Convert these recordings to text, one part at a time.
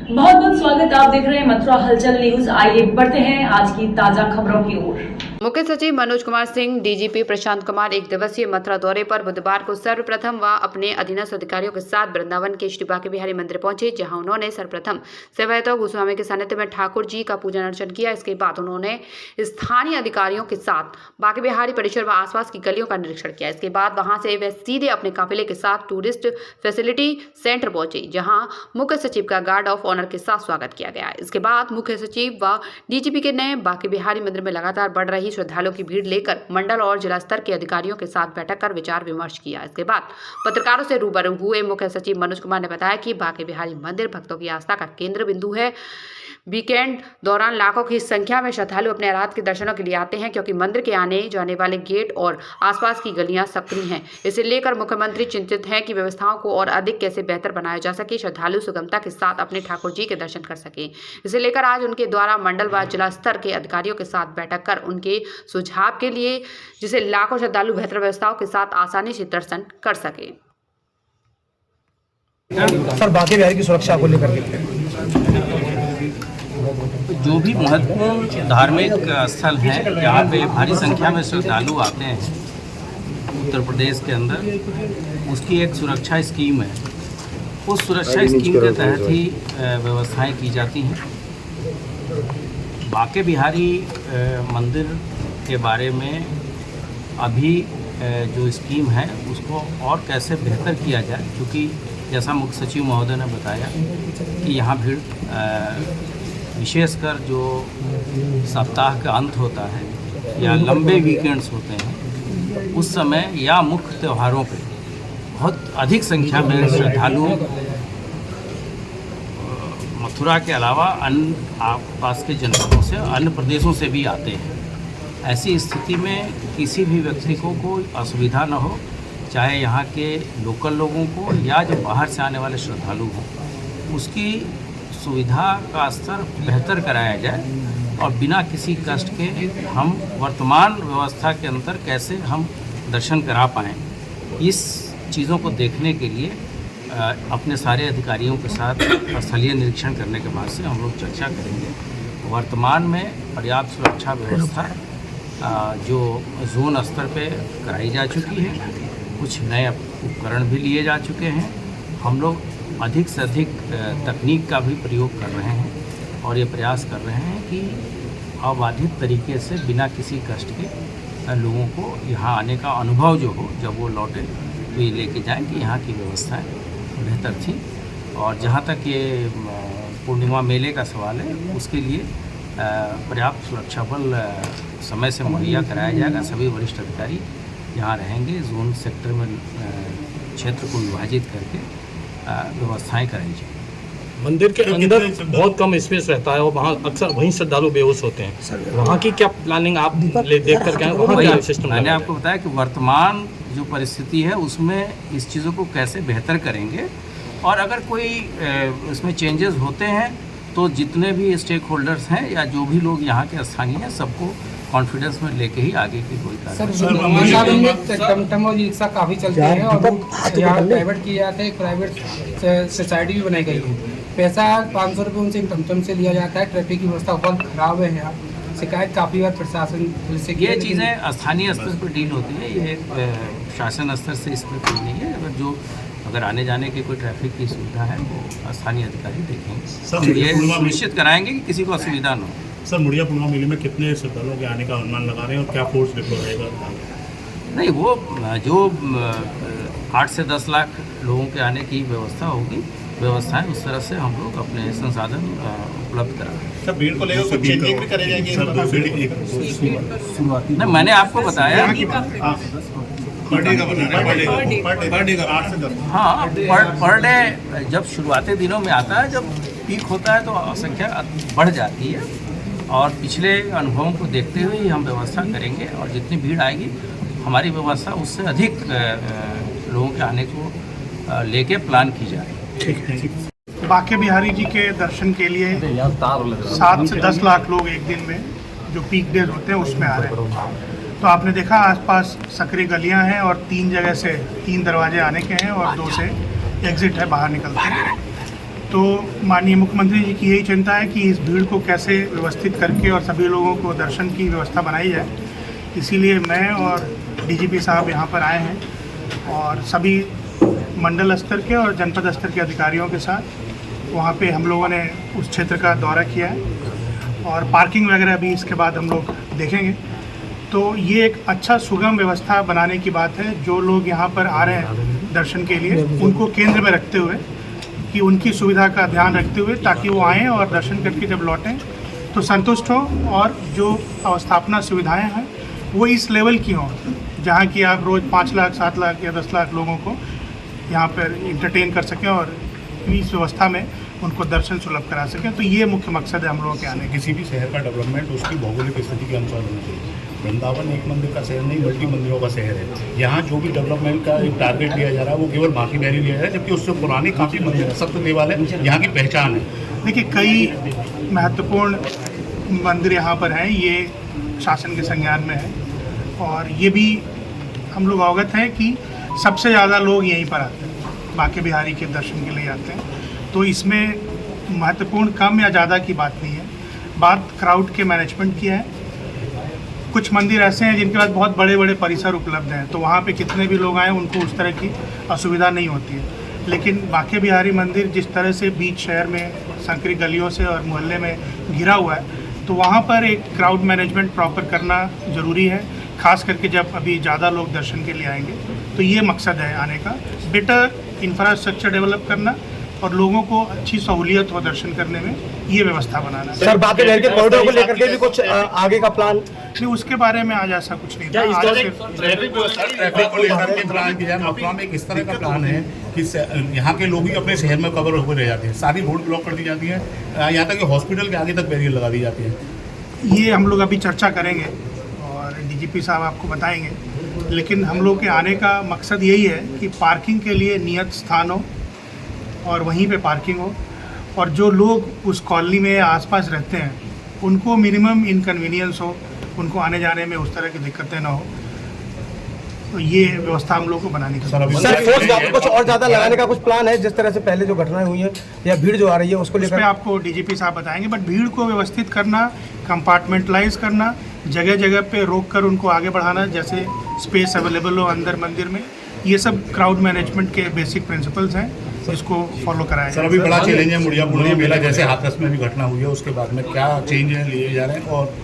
बहुत बहुत स्वागत। आप देख रहे हैं मथुरा हलचल न्यूज। आइए बढ़ते हैं आज की ताजा खबरों की ओर। मुख्य सचिव मनोज कुमार सिंह, डीजीपी प्रशांत कुमार एक दिवसीय मथुरा दौरे पर बुधवार को सर्वप्रथम व अपने अधीनस्थ अधिकारियों के साथ वृंदावन के श्री बांके बिहारी मंदिर पहुंचे, जहां उन्होंने सर्वप्रथम सेवायत गोस्वामी के सानिध्य में ठाकुर जी का पूजन अर्चन किया। इसके बाद उन्होंने स्थानीय अधिकारियों के साथ बांके बिहारी परिसर व आसपास की गलियों का निरीक्षण किया। इसके बाद वहां से वे सीधे अपने काफिले के साथ टूरिस्ट फैसिलिटी सेंटर पहुंचे, जहां मुख्य सचिव का गार्ड ऑफ ऑनर के साथ स्वागत किया गया। इसके बाद मुख्य सचिव व डीजीपी के ने बांके बिहारी मंदिर में लगातार बढ़ रही श्रद्धालुओं की भीड़ लेकर मंडल और जिला स्तर के अधिकारियों के साथ बैठक कर विचार विमर्श किया। इसके बाद पत्रकारों से रूबरू हुए मुख्य सचिव मनोज कुमार ने बताया कि बांके बिहारी मंदिर भक्तों की आस्था का केंद्र बिंदु है। वीकेंड दौरान लाखों की संख्या में श्रद्धालु अपने आराध्य के दर्शनों के लिए आते हैं, क्योंकि मंदिर के आने जाने वाले गेट और आसपास की गलियां सक्रिय हैं। इसे लेकर मुख्यमंत्री चिंतित हैं कि व्यवस्थाओं को और अधिक कैसे बेहतर बनाया जा सके, श्रद्धालु सुगमता के साथ अपने ठाकुर जी के दर्शन कर सके। इसे लेकर आज उनके द्वारा मंडल व जिला स्तर के अधिकारियों के साथ बैठक कर उनके सुझाव के लिए, जिसे लाखों श्रद्धालु बेहतर व्यवस्थाओं के साथ आसानी से दर्शन कर सके। सर, बांके बिहारी की सुरक्षा को लेकर के जो भी महत्वपूर्ण धार्मिक स्थल हैं जहाँ पे भारी संख्या में श्रद्धालु आते हैं उत्तर प्रदेश के अंदर, उसकी एक सुरक्षा स्कीम है। उस सुरक्षा स्कीम के तहत ही व्यवस्थाएं की जाती हैं। बांके बिहारी मंदिर के बारे में अभी जो स्कीम है उसको और कैसे बेहतर किया जाए, क्योंकि जैसा मुख्य सचिव महोदय ने बताया कि यहाँ भीड़ विशेषकर जो सप्ताह का अंत होता है या लंबे वीकेंड्स होते हैं, उस समय या मुख्य त्योहारों पे बहुत अधिक संख्या में श्रद्धालु मथुरा के अलावा अन्य आसपास के जनपदों से, अन्य प्रदेशों से भी आते हैं। ऐसी स्थिति में किसी भी व्यक्ति को कोई असुविधा न हो, चाहे यहाँ के लोकल लोगों को या जो बाहर से आने वाले श्रद्धालु हों, उसकी सुविधा का स्तर बेहतर कराया जाए और बिना किसी कष्ट के हम वर्तमान व्यवस्था के अंदर कैसे हम दर्शन करा पाएँ, इस चीज़ों को देखने के लिए अपने सारे अधिकारियों के साथ स्थलीय निरीक्षण करने के बाद से हम लोग चर्चा करेंगे। वर्तमान में पर्याप्त सुरक्षा व्यवस्था जो जोन स्तर पे कराई जा चुकी है, कुछ नए उपकरण भी लिए जा चुके हैं। हम लोग अधिक से अधिक तकनीक का भी प्रयोग कर रहे हैं और ये प्रयास कर रहे हैं कि अबाधित तरीके से बिना किसी कष्ट के लोगों को यहाँ आने का अनुभव जो हो, जब वो लौटे तो ये लेके जाएं कि यहाँ की व्यवस्थाएं बेहतर थी। और जहाँ तक ये पूर्णिमा मेले का सवाल है, उसके लिए पर्याप्त सुरक्षा बल समय से मुहैया कराया जाएगा। सभी वरिष्ठ अधिकारी यहाँ रहेंगे। जोन सेक्टर में क्षेत्र को विभाजित करके व्यवस्थाएं कराई जाएंगी। मंदिर के अंदर बहुत कम स्पेस रहता है और वहाँ अक्सर वहीं श्रद्धालु बेहोश होते हैं। वहाँ की क्या प्लानिंग आप देख कर के वहाँ क्या सिस्टम? मैंने आपको बताया कि वर्तमान जो परिस्थिति है उसमें इस चीज़ों को कैसे बेहतर करेंगे, और अगर कोई इसमें चेंजेस होते हैं तो जितने भी स्टेक होल्डर्स हैं या जो भी लोग यहाँ के स्थानीय हैं, सबको कॉन्फिडेंस में लेके ही आगे की कोई टमटम और रिक्शा काफ़ी चलते हैं और यहाँ प्राइवेट किए जाते हैं। प्राइवेट सोसाइटी भी बनाई गई है। पैसा 500 रुपये उनसे टमटम से लिया जाता है। ट्रैफिक की व्यवस्था बहुत खराब है यहाँ। शिकायत काफ़ी बार प्रशासन से ये चीज़ें स्थानीय स्तर पर डील होती है, ये शासन स्तर से इस पर कोई नहीं है। अगर आने जाने की कोई ट्रैफिक की सुविधा है वो स्थानीय अधिकारी देखेंगे, ये सुनिश्चित कराएंगे कि किसी को असुविधा न हो। सर, मुड़िया पूर्णिमा मेले में कितने श्रद्धालुओं के आने का अनुमान लगा रहे हैं और क्या फोर्स डिप्लॉय रहेगा? नहीं, वो जो 8 से 10 लाख लोगों के आने की व्यवस्था होगी, व्यवस्थाएं उस तरह से हम लोग अपने संसाधन उपलब्ध कराएंगे। सर, भीड़ को लेकर कुछ चेंजिंग भी करे जाएंगे? नहीं, मैंने आपको बताया पर डे का पर डे का 8 से 10। हाँ, पर डे जब शुरुआती दिनों में आता है, जब पीक होता है तो संख्या बढ़ जाती है, और पिछले अनुभवों को देखते हुए ही हम व्यवस्था करेंगे। और जितनी भीड़ आएगी, हमारी व्यवस्था उससे अधिक लोगों के आने को लेके प्लान की जाए। ठीक है। बांके बिहारी जी के दर्शन के लिए 7 से 10 लाख लोग एक दिन में, जो पीक डेज होते हैं, उसमें आ रहे हैं। तो आपने देखा आसपास सक्रिय गलियां हैं और 3 जगह से 3 दरवाजे आने के हैं और 2 से एग्जिट है बाहर निकलते हैं। तो माननीय मुख्यमंत्री जी की यही चिंता है कि इस भीड़ को कैसे व्यवस्थित करके और सभी लोगों को दर्शन की व्यवस्था बनाई जाए। इसीलिए मैं और डीजीपी साहब यहाँ पर आए हैं और सभी मंडल स्तर के और जनपद स्तर के अधिकारियों के साथ वहाँ पे हम लोगों ने उस क्षेत्र का दौरा किया है और पार्किंग वगैरह भी इसके बाद हम लोग देखेंगे। तो ये एक अच्छा सुगम व्यवस्था बनाने की बात है। जो लोग यहाँ पर आ रहे हैं दर्शन के लिए उनको केंद्र में रखते हुए कि उनकी सुविधा का ध्यान रखते हुए ताकि वो आएँ और दर्शन करके जब लौटें तो संतुष्ट हों और जो अवस्थापना सुविधाएं हैं वो इस लेवल की हों जहाँ की आप रोज़ 5 लाख 7 लाख या 10 लाख लोगों को यहाँ पर इंटरटेन कर सकें और इस व्यवस्था में उनको दर्शन सुलभ करा सकें। तो ये मुख्य मकसद है हम लोगों के आने का। किसी भी शहर का डेवलपमेंट उसकी भौगोलिक स्थिति के अनुसार होना चाहिए। वृंदावन एक मंदिर का शहर नहीं, मल्टी मंदिरों का शहर है। यहाँ जो भी डेवलपमेंट का एक टारगेट लिया जा रहा है वो केवल बांकी बिहारी लिया जा रहा है, जबकि उससे पुराने काफ़ी मंदिर है, सप्त देवालय यहाँ की पहचान है। देखिए, कई महत्वपूर्ण मंदिर यहाँ पर हैं, ये शासन के संज्ञान में है और ये भी हम लोग अवगत हैं कि सबसे ज़्यादा लोग यहीं पर आते हैं, बांके बिहारी के दर्शन के लिए आते हैं। तो इसमें महत्वपूर्ण कम या ज़्यादा की बात नहीं है, बात क्राउड के मैनेजमेंट की है। कुछ मंदिर ऐसे हैं जिनके पास बहुत बड़े बड़े परिसर उपलब्ध हैं, तो वहाँ पे कितने भी लोग आएँ उनको उस तरह की असुविधा नहीं होती है। लेकिन बांके बिहारी मंदिर जिस तरह से बीच शहर में संकरी गलियों से और मोहल्ले में घिरा हुआ है, तो वहाँ पर एक क्राउड मैनेजमेंट प्रॉपर करना ज़रूरी है, खास करके जब अभी ज़्यादा लोग दर्शन के लिए आएंगे। तो ये मकसद है आने का, बेटर इंफ्रास्ट्रक्चर डेवलप करना और लोगों को अच्छी सहूलियत हो दर्शन करने में, ये व्यवस्था बनाना। सर, बांके बिहारी के कॉरिडोर को लेकर के भी कुछ आगे का प्लान नहीं, उसके बारे में आज ऐसा कुछ नहीं था। ट्रैफिक को लेकर के प्लान किया जाए। मथुरा में एक इस तरह का प्लान है कि यहाँ के लोग ही अपने शहर में कवर होकर रह जाते हैं, सारी रोड ब्लॉक कर दी जाती है, यहाँ तक कि हॉस्पिटल के आगे तक बैरियर लगा दी जाती है। ये हम लोग अभी चर्चा करेंगे और डीजीपी साहब आपको बताएंगे, लेकिन हम लोग के आने का मकसद यही है कि पार्किंग के लिए नियत स्थान हो और वहीं पे पार्किंग हो और जो लोग उस कॉलोनी में आसपास रहते हैं उनको मिनिमम इनकन्वीनियंस हो, उनको आने जाने में उस तरह की दिक्कतें ना हो। तो ये व्यवस्था हम लोग को बनाने की। सर, फोर्स वहाँ पे कुछ और ज़्यादा लगाने का कुछ प्लान है, जिस तरह से पहले जो घटनाएं हुई हैं या भीड़ जो आ रही है उसको लेकर? आपको डीजीपी साहब बताएंगे, बट भीड़ को व्यवस्थित करना, कंपार्टमेंटलाइज करना, जगह जगह पे रोक कर उनको आगे बढ़ाना, जैसे स्पेस अवेलेबल हो अंदर मंदिर में, ये सब क्राउड मैनेजमेंट के बेसिक प्रिंसिपल्स हैं, इसको फॉलो कराया। सर, अभी बड़ा चैलेंज है मुड़िया पूर्णिया मेला, जैसे हाथरस में भी घटना हुई है, उसके बाद में क्या चेंज लिए जा रहे हैं और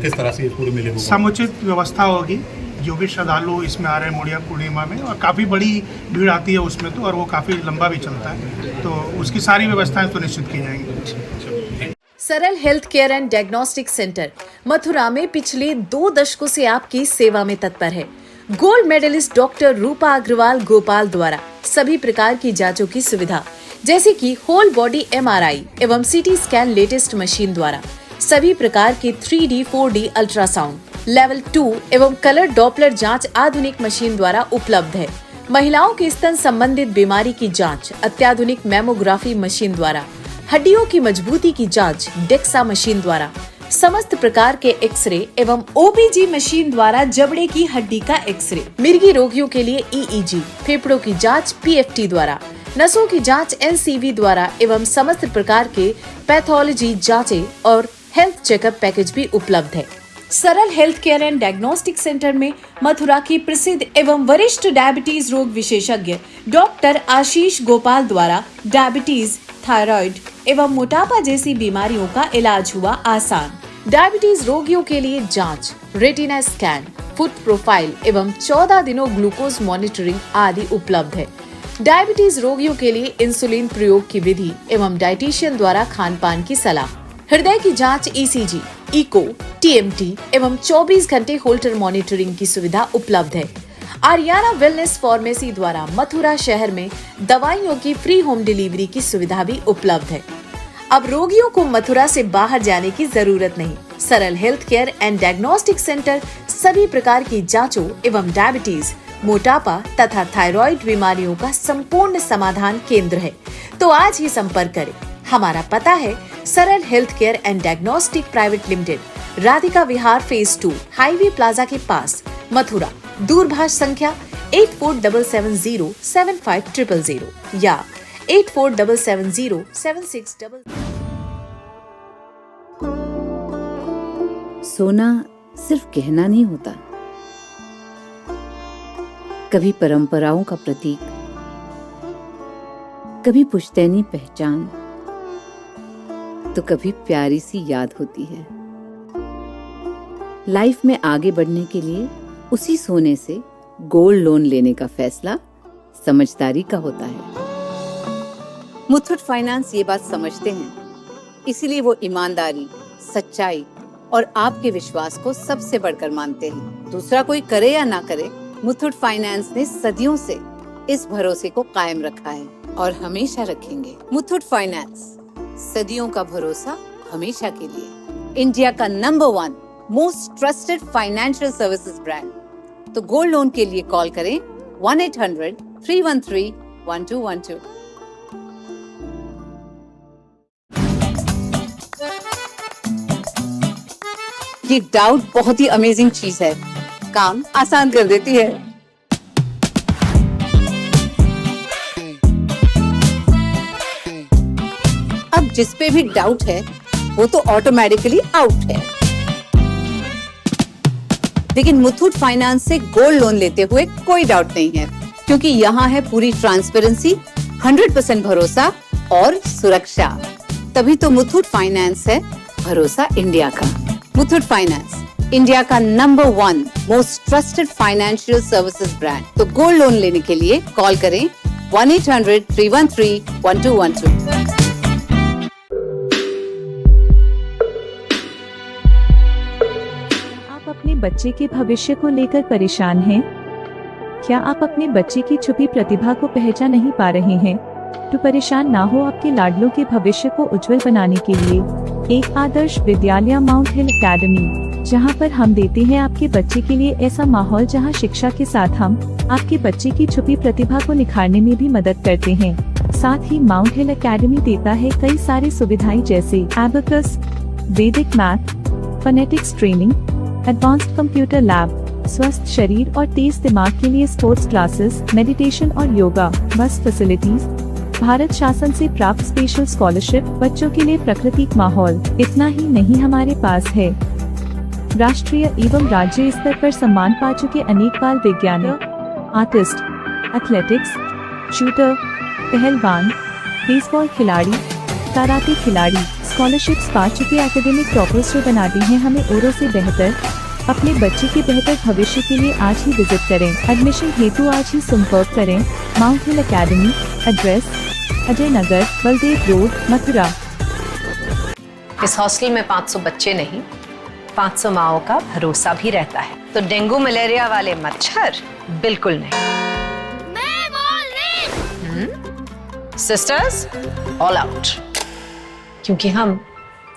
किस तरह से पूरे मेले को? समुचित व्यवस्था होगी। जो भी श्रद्धालु इसमें आ रहे हैं मुड़िया पूर्णिमा में, और काफ़ी बड़ी भीड़ आती है उसमें तो, और वो काफ़ी लंबा भी चलता है, तो उसकी सारी व्यवस्थाएं सुनिश्चित की जाएंगी। सरल health care and diagnostic centre Mathura में पिछले 2 दशकों से आपकी सेवा में तत्पर है। गोल्ड मेडलिस्ट डॉक्टर रूपा अग्रवाल गोपाल द्वारा सभी प्रकार की जांचों की सुविधा, जैसे कि होल बॉडी MRI एवं CT स्कैन लेटेस्ट मशीन द्वारा, सभी प्रकार के 3D 4D अल्ट्रासाउंड, लेवल 2 एवं कलर डॉपलर जांच आधुनिक मशीन द्वारा उपलब्ध है। महिलाओं के स्तन संबंधित बीमारी की जांच अत्याधुनिक मेमोग्राफी मशीन द्वारा, हड्डियों की मजबूती की जांच डेक्सा मशीन द्वारा, समस्त प्रकार के एक्सरे एवं OPG मशीन द्वारा जबड़े की हड्डी का एक्सरे, मिर्गी रोगियों के लिए EEG, फेफड़ों की जांच PFT द्वारा, नसों की जांच NCV द्वारा एवं समस्त प्रकार के पैथोलॉजी जांचें और हेल्थ चेकअप पैकेज भी उपलब्ध है। सरल health care and diagnostic centre में मथुरा की प्रसिद्ध एवं वरिष्ठ डायबिटीज रोग विशेषज्ञ डॉक्टर आशीष गोपाल द्वारा डायबिटीज, थायराइड एवं मोटापा जैसी बीमारियों का इलाज हुआ आसान। डायबिटीज रोगियों के लिए जांच, रेटिना स्कैन, फुट प्रोफाइल एवं 14 दिनों ग्लूकोज मॉनिटरिंग आदि उपलब्ध है। डायबिटीज रोगियों के लिए इंसुलिन प्रयोग की विधि एवं डाइटिशियन द्वारा खान पान की सलाह, हृदय की जांच ECG, इको, TMT एवं 24 घंटे होल्टर मॉनिटरिंग की सुविधा उपलब्ध है। आर्याना वेलनेस फार्मेसी द्वारा मथुरा शहर में दवाइयों की फ्री होम डिलीवरी की सुविधा भी उपलब्ध है। अब रोगियों को मथुरा से बाहर जाने की जरूरत नहीं। सरल health care and diagnostic centre सभी प्रकार की जांचों एवं डायबिटीज, मोटापा तथा थायराइड बीमारियों का संपूर्ण समाधान केंद्र है। तो आज ही संपर्क करें। हमारा पता है सरल health care and diagnostic private limited, Radhika Vihar phase 2, highway plaza के पास, मथुरा। दूरभाष संख्या 8477075000 या 84770767. सोना सिर्फ गहना नहीं होता, कभी परंपराओं का प्रतीक, कभी पुश्तैनी पहचान, तो कभी प्यारी सी याद होती है। लाइफ में आगे बढ़ने के लिए उसी सोने से गोल्ड लोन लेने का फैसला समझदारी का होता है। मुथूट फाइनेंस ये बात समझते हैं, इसीलिए वो ईमानदारी, सच्चाई और आपके विश्वास को सबसे बढ़कर मानते हैं। दूसरा कोई करे या ना करे, मुथूट फाइनेंस ने सदियों से इस भरोसे को कायम रखा है और हमेशा रखेंगे। मुथूट फाइनेंस, सदियों का भरोसा हमेशा के लिए। इंडिया का number 1 most trusted financial services brand. तो गोल्ड लोन के लिए कॉल करें 1-800-313-1212। ये डाउट बहुत ही अमेजिंग चीज है, काम आसान कर देती है। अब जिस पे भी डाउट है वो तो ऑटोमेटिकली आउट है। लेकिन मुथूट फाइनेंस से गोल्ड लोन लेते हुए कोई डाउट नहीं है, क्योंकि यहाँ है पूरी ट्रांसपेरेंसी, 100% भरोसा और सुरक्षा। तभी तो मुथूट फाइनेंस है भरोसा इंडिया का। मुथूट फाइनेंस, इंडिया का number 1 most trusted financial services brand. तो गोल्ड लोन लेने के लिए कॉल करें 1-800-313-1212। आप अपने बच्चे के भविष्य को लेकर परेशान हैं? क्या आप अपने बच्चे की छुपी प्रतिभा को पहचान नहीं पा रहे हैं? तो परेशान ना हो, आपके लाडलों के भविष्य को उज्जवल बनाने के लिए एक आदर्श विद्यालय माउंट हिल एकेडमी, जहां पर हम देते हैं आपके बच्चे के लिए ऐसा माहौल जहां शिक्षा के साथ हम आपके बच्चे की छुपी प्रतिभा को निखारने में भी मदद करते हैं। साथ ही माउंट हिल एकेडमी देता है कई सारी सुविधाएं जैसे एबेकस, वैदिक math, phonetics training, advanced computer lab, स्वस्थ शरीर और तेज दिमाग के लिए स्पोर्ट्स क्लासेस, मेडिटेशन और योगा, बस फैसिलिटीज, भारत शासन से प्राप्त स्पेशल स्कॉलरशिप, बच्चों के लिए प्राकृतिक माहौल। इतना ही नहीं, हमारे पास है राष्ट्रीय एवं राज्य स्तर पर सम्मान पा चुके अनेक बाल वैज्ञानिक, आर्टिस्ट, एथलेटिक्स, शूटर, पहलवान, बेसबॉल खिलाड़ी, कराटे खिलाड़ी, स्कॉलरशिप्स पा चुके एकेडमिक टॉपर्स जो बनाते हैं हमें औरों से बेहतर। अपने बच्चे के बेहतर भविष्य के लिए आज ही विजिट करें। एडमिशन हेतु आज ही संपर्क करें। माउंट हिल academy, address Ajay Nagar, Baldev road, Mathura. इस हॉस्टल में 500 बच्चे नहीं, 500 माओं का भरोसा भी रहता है। तो डेंगू मलेरिया वाले मच्छर बिल्कुल नहीं। सिस्टर्स, ऑल आउट, क्योंकि हम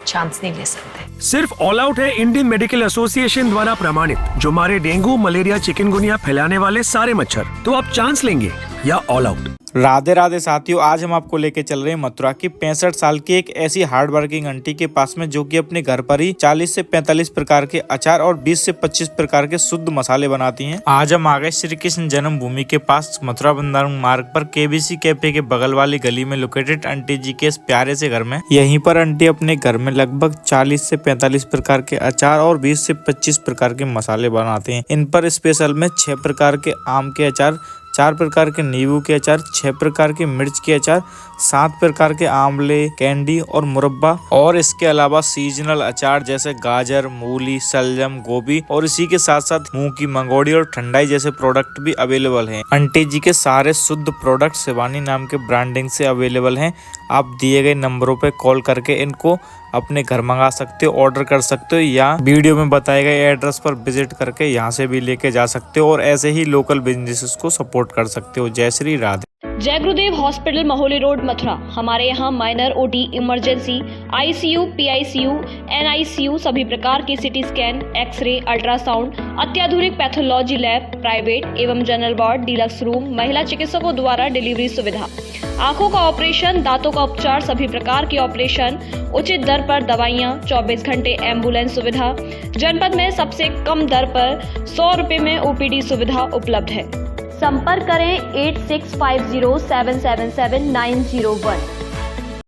चांस नहीं ले सकते। सिर्फ ऑल आउट है इंडियन मेडिकल एसोसिएशन द्वारा प्रमाणित, जो मारे डेंगू, मलेरिया, चिकनगुनिया फैलाने वाले सारे मच्छर। तो आप चांस लेंगे या ऑल आउट। राधे राधे साथियों, आज हम आपको लेके चल रहे हैं मथुरा की 65 साल की एक ऐसी हार्ड वर्किंग आंटी के पास में, जो कि अपने घर पर ही 40 से 45 प्रकार के अचार और 20 से 25 प्रकार के शुद्ध मसाले बनाती हैं। आज हम आ गए श्री कृष्ण जन्मभूमि के पास मथुरा वृंदावन मार्ग पर केबीसी कैफे के बगल वाली गली में लोकेटेड आंटी जी के इस प्यारे से घर में। यहीं पर आंटी अपने घर में लगभग 40 से 45 प्रकार के अचार और 20 से 25 प्रकार के मसाले बनाते हैं। इन पर स्पेशल में 6 प्रकार के आम के अचार, 4 प्रकार के नींबू के अचार, 6 प्रकार के मिर्च के अचार, 7 प्रकार के आंवले, कैंडी और मुरब्बा, और इसके अलावा सीजनल अचार जैसे गाजर, मूली, शलजम, गोभी, और इसी के साथ साथ मूंग की मंगोड़ी और ठंडाई जैसे प्रोडक्ट भी अवेलेबल हैं। आंटी जी के सारे शुद्ध प्रोडक्ट शिवानी नाम के ब्रांडिंग से अवेलेबल हैं। आप दिए गए नंबरों पे कॉल करके इनको अपने घर मंगा सकते हो, ऑर्डर कर सकते हो, या वीडियो में बताए गए एड्रेस पर विजिट करके यहाँ से भी लेके जा सकते हो और ऐसे ही लोकल बिजनेसेस को सपोर्ट कर सकते हो। जय श्री राधे। जय गुरुदेव हॉस्पिटल, महोली रोड, मथुरा। हमारे यहाँ minor, OT, emergency, ICU, PICU, NICU, सभी प्रकार के सिटी स्कैन, एक्सरे, अल्ट्रासाउंड, अत्याधुनिक पैथोलॉजी लैब, प्राइवेट एवं जनरल वार्ड, डिलक्स रूम, महिला चिकित्सकों द्वारा डिलीवरी सुविधा, आंखों का ऑपरेशन, दांतों का उपचार, सभी प्रकार के ऑपरेशन, उचित दर पर दवाइयाँ, 24 घंटे एम्बुलेंस सुविधा। जनपद में सबसे कम दर पर 100 रुपए में ओपीडी सुविधा उपलब्ध है। संपर्क करें 8650777901।